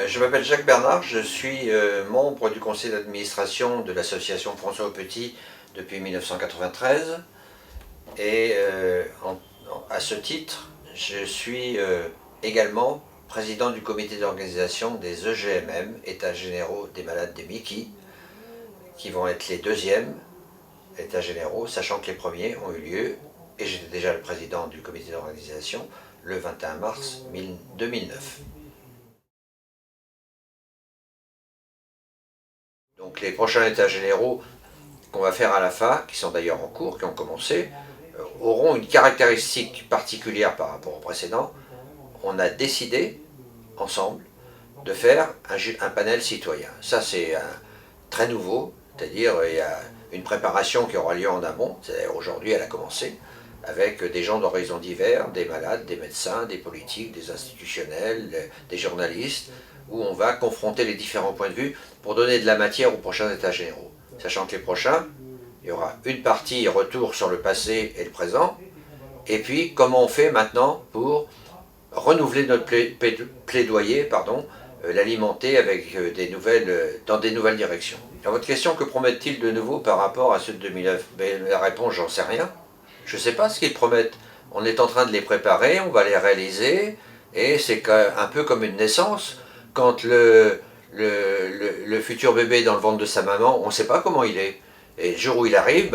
Je m'appelle Jacques Bernard, je suis membre du conseil d'administration de l'association François Petit depuis 1993 et à ce titre, je suis également président du comité d'organisation des EGMM, États généraux des malades des MICI, qui vont être les deuxièmes États généraux, sachant que les premiers ont eu lieu, et j'étais déjà le président du comité d'organisation, le 21 mars 2009. Donc les prochains états généraux qu'on va faire à la FA, qui sont d'ailleurs en cours, qui ont commencé, auront une caractéristique particulière par rapport aux précédents. On a décidé, ensemble, de faire un panel citoyen. Ça c'est très nouveau, c'est-à-dire il y a une préparation qui aura lieu en amont, c'est-à-dire aujourd'hui elle a commencé, avec des gens d'horizons divers, des malades, des médecins, des politiques, des institutionnels, des journalistes, où on va confronter les différents points de vue pour donner de la matière aux prochains états généraux. Sachant que les prochains, il y aura une partie retour sur le passé et le présent, et puis comment on fait maintenant pour renouveler notre plaidoyer, l'alimenter avec dans des nouvelles directions. Alors votre question, que promettent-ils de nouveau par rapport à ceux de 2009 ? La réponse, j'en sais rien. Je ne sais pas ce qu'ils promettent. On est en train de les préparer, on va les réaliser, et c'est un peu comme une naissance. Quand le futur bébé est dans le ventre de sa maman, on ne sait pas comment il est. Et le jour où il arrive,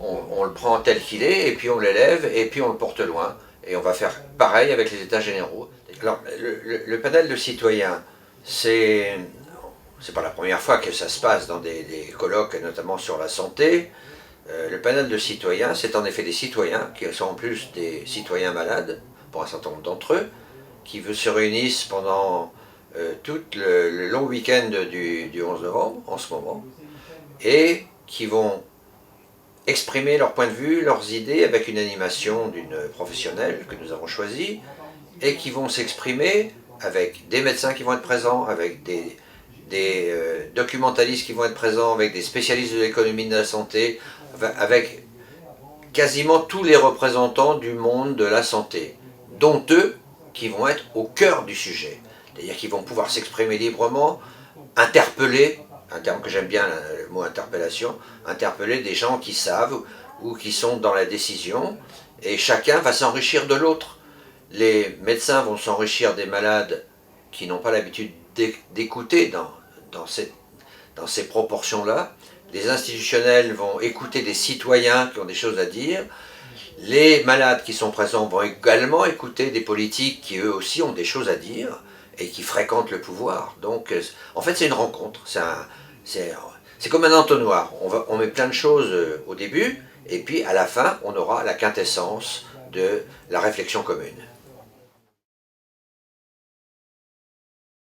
on le prend tel qu'il est, et puis on l'élève, et puis on le porte loin. Et on va faire pareil avec les états généraux. Alors, le panel de citoyens, c'est pas la première fois que ça se passe dans des colloques, notamment sur la santé. Le panel de citoyens, c'est en effet des citoyens, qui sont en plus des citoyens malades, pour un certain nombre d'entre eux, qui se réunissent pendant tout le long week-end du 11 novembre, en ce moment, et qui vont exprimer leur point de vue, leurs idées, avec une animation d'une professionnelle que nous avons choisie, et qui vont s'exprimer avec des médecins qui vont être présents, avec des documentalistes qui vont être présents, avec des spécialistes de l'économie de la santé, avec quasiment tous les représentants du monde de la santé, dont eux qui vont être au cœur du sujet. C'est-à-dire qu'ils vont pouvoir s'exprimer librement, interpeller, un terme que j'aime bien, le mot interpellation, interpeller des gens qui savent ou qui sont dans la décision, et chacun va s'enrichir de l'autre. Les médecins vont s'enrichir des malades qui n'ont pas l'habitude d'écouter dans ces proportions-là. Les institutionnels vont écouter des citoyens qui ont des choses à dire. Les malades qui sont présents vont également écouter des politiques qui eux aussi ont des choses à dire et qui fréquentent le pouvoir. Donc en fait c'est une rencontre, c'est comme un entonnoir. On met plein de choses au début et puis à la fin on aura la quintessence de la réflexion commune.